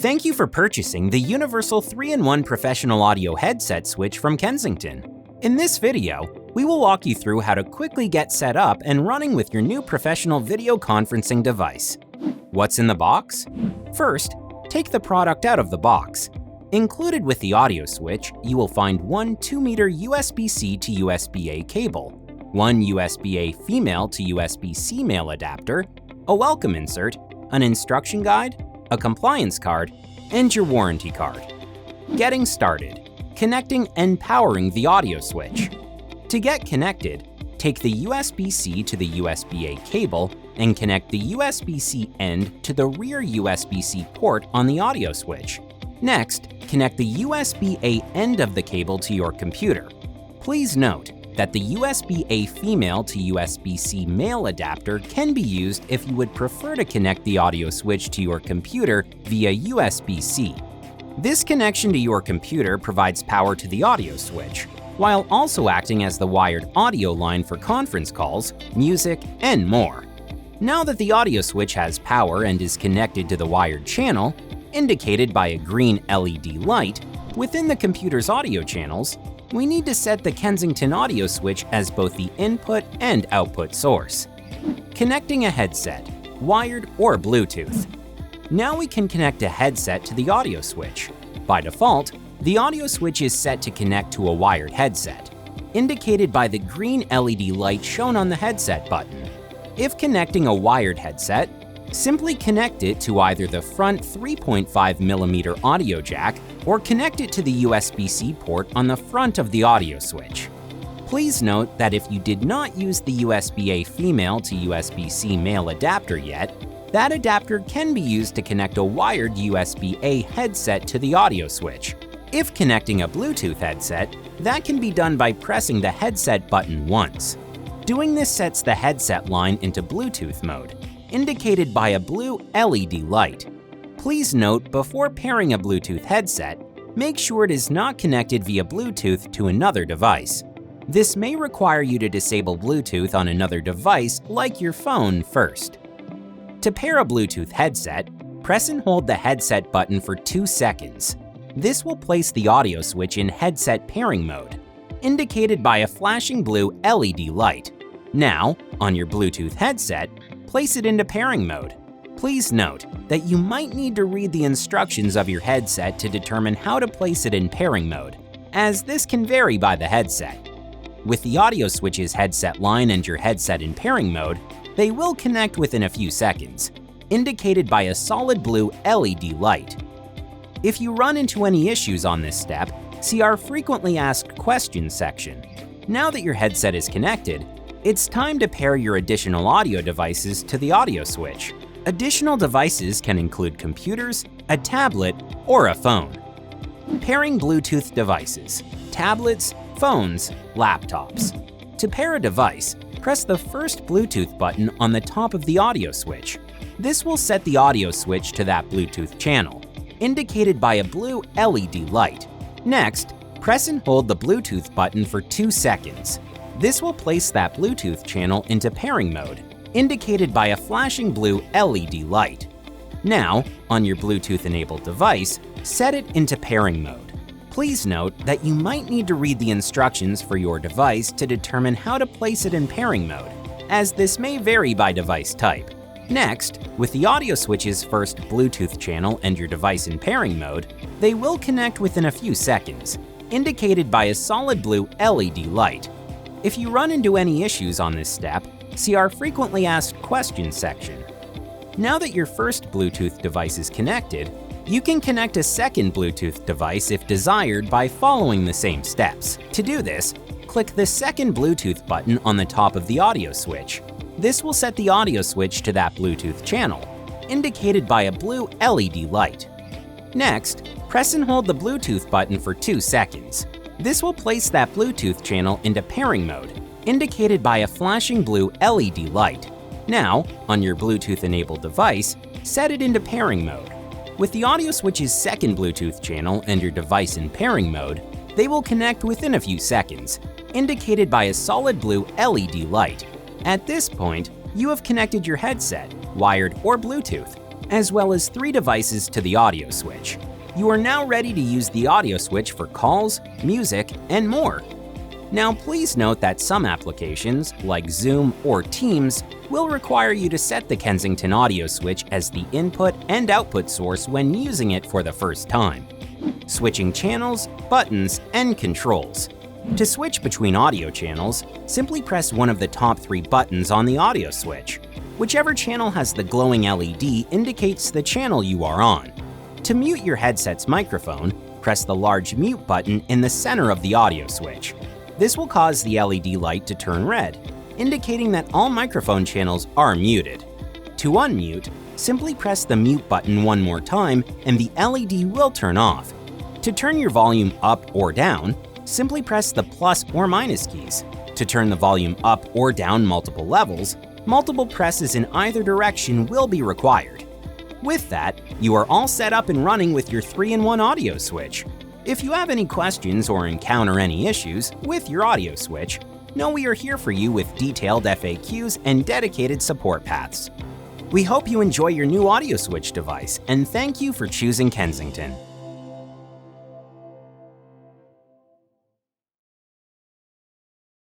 Thank you for purchasing the Universal 3-in-1 Professional Audio Headset Switch from Kensington. In this video, we will walk you through how to quickly get set up and running with your new professional video conferencing device. What's in the box? First, take the product out of the box. Included with the audio switch, you will find one 2-meter USB-C to USB-A cable, one USB-A female to USB-C male adapter, a welcome insert, an instruction guide, a compliance card, and your warranty card. Getting started. Connecting and powering the audio switch. To get connected, take the USB-C to the USB-A cable and connect the USB-C end to the rear USB-C port on the audio switch. Next, connect the USB-A end of the cable to your computer. Please note that the USB-A female to USB-C male adapter can be used if you would prefer to connect the audio switch to your computer via USB-C. This connection to your computer provides power to the audio switch, while also acting as the wired audio line for conference calls, music, and more. Now that the audio switch has power and is connected to the wired channel, indicated by a green LED light, within the computer's audio channels, we need to set the Kensington audio switch as both the input and output source. Connecting a headset, wired or Bluetooth. Now we can connect a headset to the audio switch. By default, the audio switch is set to connect to a wired headset, indicated by the green LED light shown on the headset button. If connecting a wired headset, simply connect it to either the front 3.5mm audio jack or connect it to the USB-C port on the front of the audio switch. Please note that if you did not use the USB-A female to USB-C male adapter yet, that adapter can be used to connect a wired USB-A headset to the audio switch. If connecting a Bluetooth headset, that can be done by pressing the headset button once. Doing this sets the headset line into Bluetooth mode, indicated by a blue LED light. Please note, before pairing a Bluetooth headset, make sure it is not connected via Bluetooth to another device. This may require you to disable Bluetooth on another device like your phone first. To pair a Bluetooth headset, press and hold the headset button for 2 seconds. This will place the audio switch in headset pairing mode, indicated by a flashing blue LED light. Now, on your Bluetooth headset, place it into pairing mode. Please note that you might need to read the instructions of your headset to determine how to place it in pairing mode, as this can vary by the headset. With the audio switch's headset line and your headset in pairing mode, they will connect within a few seconds, indicated by a solid blue LED light. If you run into any issues on this step, see our frequently asked questions section. Now that your headset is connected, it's time to pair your additional audio devices to the audio switch. Additional devices can include computers, a tablet, or a phone. Pairing Bluetooth devices, tablets, phones, laptops. To pair a device, press the first Bluetooth button on the top of the audio switch. This will set the audio switch to that Bluetooth channel, indicated by a blue LED light. Next, press and hold the Bluetooth button for 2 seconds. This will place that Bluetooth channel into pairing mode, indicated by a flashing blue LED light. Now, on your Bluetooth-enabled device, set it into pairing mode. Please note that you might need to read the instructions for your device to determine how to place it in pairing mode, as this may vary by device type. Next, with the audio switch's first Bluetooth channel and your device in pairing mode, they will connect within a few seconds, indicated by a solid blue LED light. If you run into any issues on this step, see our frequently asked questions section. Now that your first Bluetooth device is connected, you can connect a second Bluetooth device if desired by following the same steps. To do this, click the second Bluetooth button on the top of the audio switch. This will set the audio switch to that Bluetooth channel, indicated by a blue LED light. Next, press and hold the Bluetooth button for 2 seconds. This will place that Bluetooth channel into pairing mode, indicated by a flashing blue LED light. Now, on your Bluetooth-enabled device, set it into pairing mode. With the audio switch's second Bluetooth channel and your device in pairing mode, they will connect within a few seconds, indicated by a solid blue LED light. At this point, you have connected your headset, wired or Bluetooth, as well as 3 devices to the audio switch. You are now ready to use the audio switch for calls, music, and more. Now please note that some applications, like Zoom or Teams, will require you to set the Kensington audio switch as the input and output source when using it for the first time. Switching channels, buttons, and controls. To switch between audio channels, simply press one of the top 3 buttons on the audio switch. Whichever channel has the glowing LED indicates the channel you are on. To mute your headset's microphone, press the large mute button in the center of the audio switch. This will cause the LED light to turn red, indicating that all microphone channels are muted. To unmute, simply press the mute button one more time and the LED will turn off. To turn your volume up or down, simply press the plus or minus keys. To turn the volume up or down multiple levels, multiple presses in either direction will be required. With that, you are all set up and running with your 3-in-1 audio switch. If you have any questions or encounter any issues with your audio switch, know we are here for you with detailed FAQs and dedicated support paths. We hope you enjoy your new audio switch device and thank you for choosing Kensington.